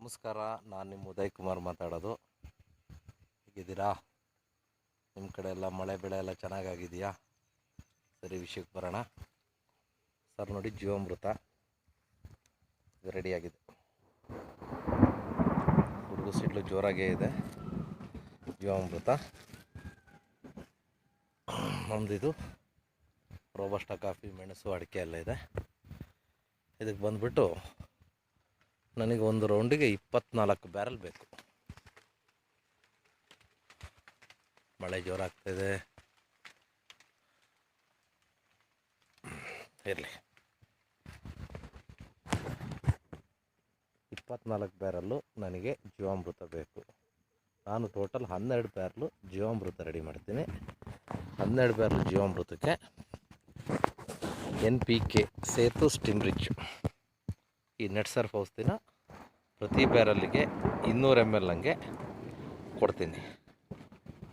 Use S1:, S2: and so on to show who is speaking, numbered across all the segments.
S1: ನಮಸ್ಕಾರ. ನಾನು ನಿಮ್ಮ ಉದಯ್ ಕುಮಾರ್ ಮಾತಾಡೋದು. ಹೇಗಿದ್ದೀರಾ? ನಿಮ್ಮ ಕಡೆ ಎಲ್ಲ ಮಳೆ ಬೆಳೆ ಎಲ್ಲ ಚೆನ್ನಾಗಾಗಿದೆಯಾ? ಸರಿ, ವಿಷಯಕ್ಕೆ ಬರೋಣ. ಸರ್ ನೋಡಿ, ಜೀವಾಮೃತ ಇದು ರೆಡಿಯಾಗಿದೆ. ಹುಡುಗು ಸಿಡ್ಲು ಜೋರಾಗೇ ಇದೆ. ಜೀವಾಮೃತ ನಮ್ಮದಿದು ರೋಬಸ್ಟಾ ಕಾಫಿ, ಮೆಣಸು, ಅಡಿಕೆ ಎಲ್ಲ ಇದೆ. ಇದಕ್ಕೆ ಬಂದುಬಿಟ್ಟು ನನಗೆ ಒಂದು ರೌಂಡಿಗೆ 24 ಬ್ಯಾರಲ್ ಬೇಕು. ಮಳೆ ಜೋರಾಗ್ತಾಯಿದೆ, ಇರಲಿ. 24 ಬ್ಯಾರಲ್ಲು ನನಗೆ ಜೀವಾಮೃತ ಬೇಕು. ನಾನು ಟೋಟಲ್ 12 ಬ್ಯಾರಲ್ಲು ಜೀವಾಮೃತ ರೆಡಿ ಮಾಡ್ತೀನಿ. 12 ಬ್ಯಾರಲ್ ಜೀವಾಮೃತಕ್ಕೆ NPK ಸೇತು ಸ್ಟಿಮ್ರಿಚ್ ಈ ನೆಟ್ ಸರ್ಫ್ ಔಷಧಿನ ಪ್ರತಿ ಬ್ಯಾರಲ್ಲಿಗೆ 200 ml ಹಂಗೆ ಕೊಡ್ತೀನಿ.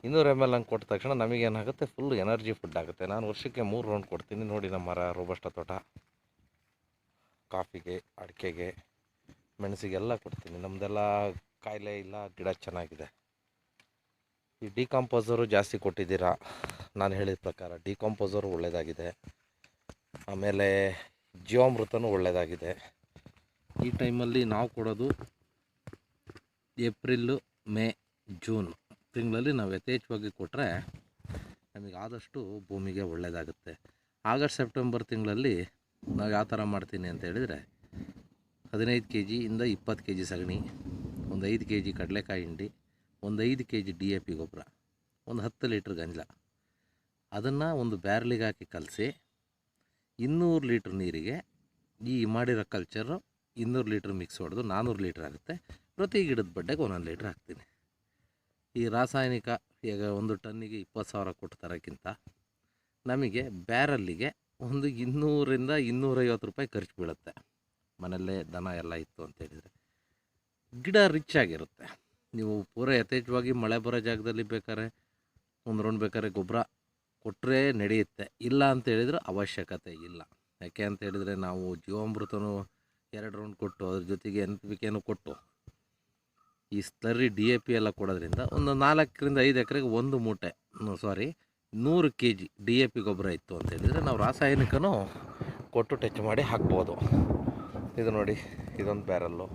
S1: 200 ml ಹಂಗೆ ಕೊಟ್ಟ ತಕ್ಷಣ ನಮಗೇನಾಗುತ್ತೆ, ಫುಲ್ ಎನರ್ಜಿ ಫುಡ್ ಆಗುತ್ತೆ. ನಾನು ವರ್ಷಕ್ಕೆ 3 ರೌಂಡ್ ಕೊಡ್ತೀನಿ. ನೋಡಿ, ನಮ್ಮ ಮರ ರೋಬಸ್ಟಾ ತೋಟ, ಕಾಫಿಗೆ, ಅಡಿಕೆಗೆ, ಮೆಣಸಿಗೆಲ್ಲ ಕೊಡ್ತೀನಿ. ನಮ್ಮದೆಲ್ಲ ಕಾಯಿಲೆ ಇಲ್ಲ, ಗಿಡ ಚೆನ್ನಾಗಿದೆ. ಈ ಡಿಕಾಂಪೋಸರು ಜಾಸ್ತಿ ಕೊಟ್ಟಿದ್ದೀರಾ. ನಾನು ಹೇಳಿದ ಪ್ರಕಾರ ಡಿಕಾಂಪೋಸರು ಒಳ್ಳೆಯದಾಗಿದೆ. ಆಮೇಲೆ ಜೀವಾಮೃತನೂ ಒಳ್ಳೆಯದಾಗಿದೆ. ಈ ಟೈಮಲ್ಲಿ ನಾವು ಕೊಡೋದು ಏಪ್ರಿಲ್ಲು, ಮೇ, ಜೂನ್ ತಿಂಗಳಲ್ಲಿ ನಾವು ಯಥೇಚ್ಛವಾಗಿ ಕೊಟ್ಟರೆ ನಮಗೆ ಆದಷ್ಟು ಭೂಮಿಗೆ ಒಳ್ಳೆಯದಾಗುತ್ತೆ. ಆಗಸ್ಟ್, ಸೆಪ್ಟೆಂಬರ್ ತಿಂಗಳಲ್ಲಿ ನಾವು ಯಾವ ಥರ ಮಾಡ್ತೀನಿ ಅಂತ ಹೇಳಿದರೆ 15 kg ಇಂದ 20 kg ಸಗಣಿ, ಒಂದು 5 kg ಕಡಲೆಕಾಯಿ ಹಿಂಡಿ, ಒಂದು 5 kg DAP ಗೊಬ್ಬರ, ಒಂದು 10 ಲೀಟ್ರ್ ಗಂಜಲ, ಅದನ್ನು ಒಂದು ಬ್ಯಾರ್ಲಿಗೆ ಹಾಕಿ ಕಲಸಿ 200 ಲೀಟ್ರ್ ನೀರಿಗೆ ಈ ಮಾಡಿರೋ ಕಲ್ಚರು 200 ಲೀಟ್ರ್ ಮಿಕ್ಸ್ ಹೊಡೆದು 400 ಲೀಟ್ರ್ ಆಗುತ್ತೆ. ಪ್ರತಿ ಗಿಡದ ಬಡ್ಡೆಗೆ 1 ಲೀಟ್ರ್ ಹಾಕ್ತೀನಿ. ಈ ರಾಸಾಯನಿಕ ಈಗ ಒಂದು ಟನ್ನಿಗೆ 20,000 ಕೊಟ್ಟು ತರೋಕ್ಕಿಂತ ನಮಗೆ ಬ್ಯಾರಲ್ಲಿಗೆ ಒಂದು 200ರಿಂದ 250 ರೂಪಾಯಿ ಖರ್ಚು ಬೀಳುತ್ತೆ. ಮನೆಯಲ್ಲೇ ದನ ಎಲ್ಲ ಇತ್ತು ಅಂತೇಳಿದರೆ ಗಿಡ ರಿಚ್ ಆಗಿರುತ್ತೆ. ನೀವು ಪೂರ ಯಥೇಚ್ಛವಾಗಿ ಮಳೆ ಬರೋ ಜಾಗದಲ್ಲಿ ಬೇಕಾದ್ರೆ ಒಂದು ರೌಂಡ್ ಬೇಕಾದ್ರೆ ಗೊಬ್ಬರ ಕೊಟ್ಟರೆ ನಡೆಯುತ್ತೆ. ಇಲ್ಲ ಅಂತೇಳಿದರೆ ಅವಶ್ಯಕತೆ ಇಲ್ಲ. ಯಾಕೆ ಅಂತ ಹೇಳಿದರೆ ನಾವು ಜೀವಾಮೃತನೂ 2 ರೌಂಡ್ ಕೊಟ್ಟು ಅದ್ರ ಜೊತೆಗೆ NPK ಕೊಟ್ಟು ಈ ಸ್ಲರ್ರಿ DAP ಎಲ್ಲ ಕೊಡೋದ್ರಿಂದ ಒಂದು 4ರಿಂದ 5 ಎಕರೆಗೆ 1 ಮೂಟೆ 100 kg DAP ಗೊಬ್ಬರ ಇತ್ತು ಅಂತ ಹೇಳಿದರೆ ನಾವು ರಾಸಾಯನಿಕನೂ ಕೊಟ್ಟು ಟಚ್ ಮಾಡಿ ಹಾಕ್ಬೋದು. ಇದು ನೋಡಿ, ಇದೊಂದು ಬ್ಯಾರಲ್ಲು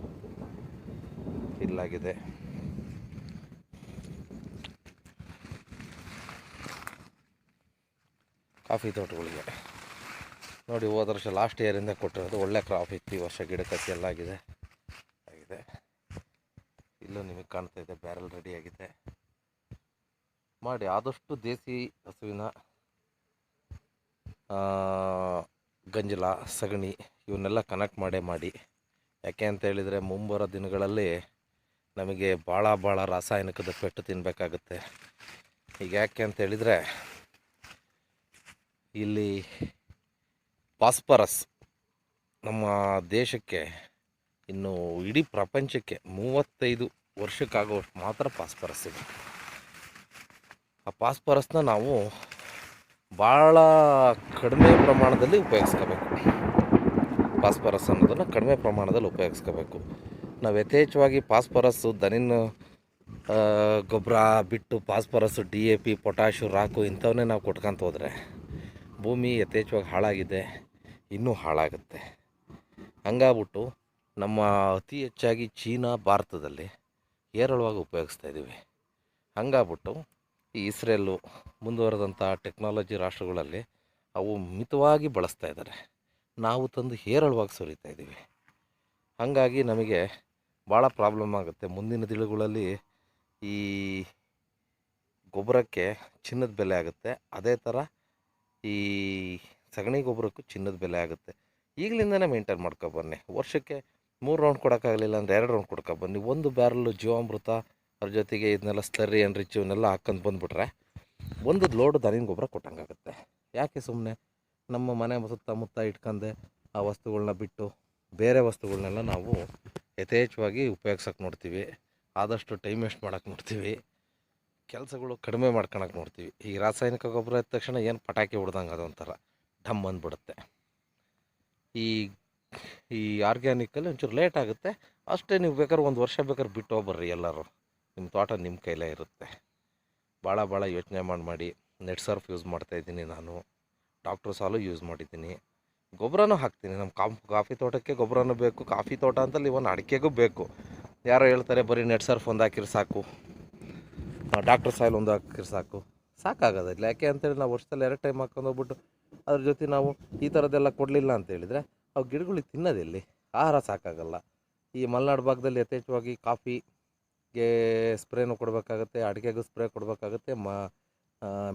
S1: ಇಲ್ಲಾಗಿದೆ. ಕಾಫಿ ತೋಟಗಳಿಗೆ ನೋಡಿ, ಹೋದ ವರ್ಷ ಲಾಸ್ಟ್ ಇಯರಿಂದ ಕೊಟ್ಟಿರೋದು ಒಳ್ಳೆ ಕ್ರಾಪ್ ಇತ್ತು. ಈ ವರ್ಷ ಗಿಡ ಕಸಿ ಎಲ್ಲ ಆಗಿದೆ. ಇಲ್ಲೂ ನಿಮಗೆ ಕಾಣ್ತಾ ಇದೆ, ಬ್ಯಾರಲ್ ರೆಡಿಯಾಗಿದೆ. ಮಾಡಿ ಆದಷ್ಟು ದೇಸಿ ಹಸುವಿನ ಗಂಜಲ, ಸಗಣಿ ಇವನ್ನೆಲ್ಲ ಕನೆಕ್ಟ್ ಮಾಡಿ. ಯಾಕೆ ಅಂತ ಹೇಳಿದರೆ ಮುಂಬರೋ ದಿನಗಳಲ್ಲಿ ನಮಗೆ ಭಾಳ ರಾಸಾಯನಿಕದ ಪೆಟ್ಟು ತಿನ್ನಬೇಕಾಗುತ್ತೆ. ಈಗ ಯಾಕೆ ಅಂತ ಹೇಳಿದರೆ ಇಲ್ಲಿ ಫಾಸ್ಫರಸ್ ನಮ್ಮ ದೇಶಕ್ಕೆ, ಇನ್ನು ಇಡೀ ಪ್ರಪಂಚಕ್ಕೆ 35 ವರ್ಷಕ್ಕಾಗೋಷ್ಟು ಮಾತ್ರ ಫಾಸ್ಫರಸ್ ಇದೆ. ಆ ಫಾಸ್ಫರಸ್ನ ನಾವು ಭಾಳ ಕಡಿಮೆ ಪ್ರಮಾಣದಲ್ಲಿ ಉಪಯೋಗಿಸ್ಕೋಬೇಕು. ಫಾಸ್ಫರಸ್ ಅನ್ನೋದನ್ನು ಕಡಿಮೆ ಪ್ರಮಾಣದಲ್ಲಿ ಉಪಯೋಗಿಸ್ಕೋಬೇಕು. ನಾವು ಯಥೇಚ್ಛವಾಗಿ ಫಾಸ್ಫರಸ್ಸು ದನಿನ ಗೊಬ್ಬರ ಬಿಟ್ಟು ಫಾಸ್ಫರಸ್ಸು DAP, ಪೊಟ್ಯಾಶು, ರಾಕು ಇಂಥವನ್ನೇ ನಾವು ಕೊಟ್ಕೊಂತ ಹೋದರೆ ಭೂಮಿ ಯಥೇಚ್ಛವಾಗಿ ಹಾಳಾಗಿದೆ, ಇನ್ನೂ ಹಾಳಾಗುತ್ತೆ. ಹಂಗಾಗ್ಬಿಟ್ಟು ನಮ್ಮ ಅತಿ ಹೆಚ್ಚಾಗಿ ಚೀನಾ, ಭಾರತದಲ್ಲಿ ಹೇರಳವಾಗಿ ಉಪಯೋಗಿಸ್ತಾಯಿದ್ದೀವಿ. ಹಂಗಾಗ್ಬಿಟ್ಟು ಈ ಇಸ್ರೇಲು ಮುಂದುವರೆದಂಥ ಟೆಕ್ನಾಲಜಿ ರಾಷ್ಟ್ರಗಳಲ್ಲಿ ಅವು ಮಿತವಾಗಿ ಬಳಸ್ತಾ ಇದ್ದಾರೆ. ನಾವು ತಂದು ಹೇರಳವಾಗಿ ಸುರಿತಾಯಿದ್ದೀವಿ. ಹಾಗಾಗಿ ನಮಗೆ ಭಾಳ ಪ್ರಾಬ್ಲಮ್ ಆಗುತ್ತೆ. ಮುಂದಿನ ದಿನಗಳಲ್ಲಿ ಈ ಗೊಬ್ಬರಕ್ಕೆ ಚಿನ್ನದ ಬೆಲೆ ಆಗುತ್ತೆ. ಅದೇ ಥರ ಈ ಸಗಣಿ ಗೊಬ್ಬರಕ್ಕೂ ಚಿನ್ನದ ಬೆಲೆ ಆಗುತ್ತೆ. ಈಗಲಿಂದನೇ ಮೇಂಟೈನ್ ಮಾಡ್ಕೊಬನ್ನಿ. ವರ್ಷಕ್ಕೆ 3 ರೌಂಡ್ ಕೊಡೋಕ್ಕಾಗಲಿಲ್ಲ ಅಂದರೆ 2 ರೌಂಡ್ ಕೊಡ್ಕೊಬನ್ನಿ. ಒಂದು ಬ್ಯಾರಲ್ಲು ಜೀವಾಮೃತ, ಅದ್ರ ಜೊತೆಗೆ ಇದನ್ನೆಲ್ಲ ಸ್ಲರ್ರಿ ಎನ್ರಿಚ್ ಇವನ್ನೆಲ್ಲ ಹಾಕ್ಕೊಂಡು ಬಂದುಬಿಟ್ರೆ ಒಂದು ಲೋಡ್ ದನಿನ ಗೊಬ್ಬರ ಕೊಟ್ಟಂಗಾಗುತ್ತೆ. ಯಾಕೆ ಸುಮ್ಮನೆ ನಮ್ಮ ಮನೆ ಸುತ್ತಮುತ್ತ ಇಟ್ಕೊಂಡೆ ಆ ವಸ್ತುಗಳನ್ನ ಬಿಟ್ಟು ಬೇರೆ ವಸ್ತುಗಳನ್ನೆಲ್ಲ ನಾವು ಯಥೇಚ್ಛವಾಗಿ ಉಪಯೋಗ್ಸೋಕೆ ನೋಡ್ತೀವಿ. ಆದಷ್ಟು ಟೈಮ್ ವೇಸ್ಟ್ ಮಾಡೋಕ್ಕೆ ನೋಡ್ತೀವಿ. ಕೆಲಸಗಳು ಕಡಿಮೆ ಮಾಡ್ಕೊಳಕ್ಕೆ ನೋಡ್ತೀವಿ. ಈ ರಾಸಾಯನಿಕ ಗೊಬ್ಬರ ಇದ್ದ ತಕ್ಷಣ ಏನು ಪಟಾಕಿ ಹೊಡ್ದಂಗೆ ಅದೊಂಥರ ಢಮ್ ಅಂದ್ಬಿಡುತ್ತೆ. ಈ ಆರ್ಗ್ಯಾನಿಕಲ್ಲಿ ಒಂಚೂರು ಲೇಟ್ ಆಗುತ್ತೆ. ಅಷ್ಟೇ. ನೀವು ಬೇಕಾದ್ರೆ ಒಂದು ವರ್ಷ ಬೇಕಾದ್ರೆ ಬಿಟ್ಟು ಹೋಗ್ಬರ್ರಿ ಎಲ್ಲರೂ. ನಿಮ್ಮ ತೋಟ ನಿಮ್ಮ ಕೈಲೇ ಇರುತ್ತೆ. ಭಾಳ ಯೋಚನೆ ಮಾಡಿ ನೆಟ್ ಸರ್ಫ್ ಯೂಸ್ ಮಾಡ್ತಾಯಿದ್ದೀನಿ ನಾನು. ಡಾಕ್ಟ್ರ್ ಸಾಲು ಯೂಸ್ ಮಾಡಿದ್ದೀನಿ. ಗೊಬ್ಬರನೂ ಹಾಕ್ತೀನಿ. ನಮ್ಮ ಕಾಫಿ ತೋಟಕ್ಕೆ ಗೊಬ್ಬರನೂ ಬೇಕು. ಕಾಫಿ ತೋಟ ಅಂತಲ್ಲಿ ಇವನ್ ಅಡಿಕೆಗೂ ಬೇಕು. ಯಾರೋ ಹೇಳ್ತಾರೆ ಬರೀ ನೆಟ್ ಸರ್ಫ್ ಒಂದು ಹಾಕಿದ್ರೆ ಸಾಕು, ಡಾಕ್ಟ್ರ್ ಸಾಯಿಲ್ ಒಂದು ಹಾಕಿದ್ರೆ ಸಾಕಾಗೋದಿಲ್ಲ. ಯಾಕೆ ಅಂತೇಳಿ ನಾವು ವರ್ಷದಲ್ಲಿ 2 ಟೈಮ್ ಹಾಕ್ಕೊಂಡು ಹೋಗ್ಬಿಟ್ಟು ಅದ್ರ ಜೊತೆ ನಾವು ಈ ಥರದ್ದೆಲ್ಲ ಕೊಡಲಿಲ್ಲ ಅಂತೇಳಿದರೆ ಅವು ಗಿಡಗಳಿಗೆ ತಿನ್ನೋದೆಲ್ಲಿ? ಆಹಾರ ಸಾಕಾಗಲ್ಲ. ಈ ಮಲೆನಾಡು ಭಾಗದಲ್ಲಿ ಯಥೇಚ್ಛವಾಗಿ ಕಾಫಿಗೆ ಸ್ಪ್ರೇನೂ ಕೊಡಬೇಕಾಗತ್ತೆ, ಅಡಿಕೆಗೂ ಸ್ಪ್ರೇ ಕೊಡಬೇಕಾಗತ್ತೆ,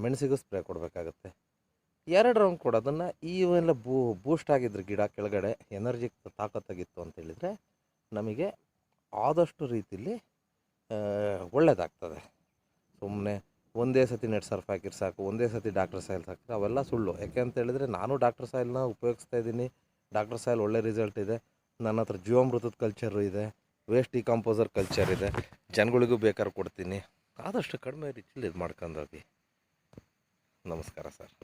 S1: ಮೆಣಸಿಗೂ ಸ್ಪ್ರೇ ಕೊಡಬೇಕಾಗತ್ತೆ. 2 ರೌಂಡ್ ಕೊಡೋದನ್ನು ಇವೆಲ್ಲ ಬೂಸ್ಟ್ ಆಗಿದ್ರೆ ಗಿಡ ಕೆಳಗಡೆ ಎನರ್ಜಿ ತಾಕತ್ತಾಗಿತ್ತು ಅಂತೇಳಿದರೆ ನಮಗೆ ಆದಷ್ಟು ರೀತಿಲಿ ಒಳ್ಳೆಯದಾಗ್ತದೆ. ಸುಮ್ಮನೆ ಒಂದೇ ಸತಿ ನೆಟ್ ಸರ್ಫ್ ಹಾಕಿದ್ರೆ ಸಾಕು, ಒಂದೇ ಸತಿ ಡಾಕ್ಟ್ರ್ ಸಾಯಿಲ್ ಹಾಕಿದ್ರೆ ಅವೆಲ್ಲ ಸುಳ್ಳು. ಯಾಕೆ ಅಂತೇಳಿದರೆ ನಾನು ಡಾಕ್ಟ್ರ್ ಸಾಯಿಲ್ನ ಉಪಯೋಗಿಸ್ತಾ ಇದ್ದೀನಿ. ಡಾಕ್ಟ್ರ್ ಸಾಯಿಲ್ ಒಳ್ಳೆ ರಿಸಲ್ಟ್ ಇದೆ. ನನ್ನ ಹತ್ರ ಜೀವಾಮೃತದ ಕಲ್ಚರು ಇದೆ, ವೇಸ್ಟ್ ಡಿಕಂಪೋಸರ್ ಕಲ್ಚರ್ ಇದೆ. ಜನಗಳಿಗೂ ಬೇಕಾದ್ರೆ ಕೊಡ್ತೀನಿ. ಆದಷ್ಟು ಕಡಿಮೆ ರೀತಿಲಿ ಇದು ಮಾಡ್ಕೊಂಡೋಗಿ. ನಮಸ್ಕಾರ ಸರ್.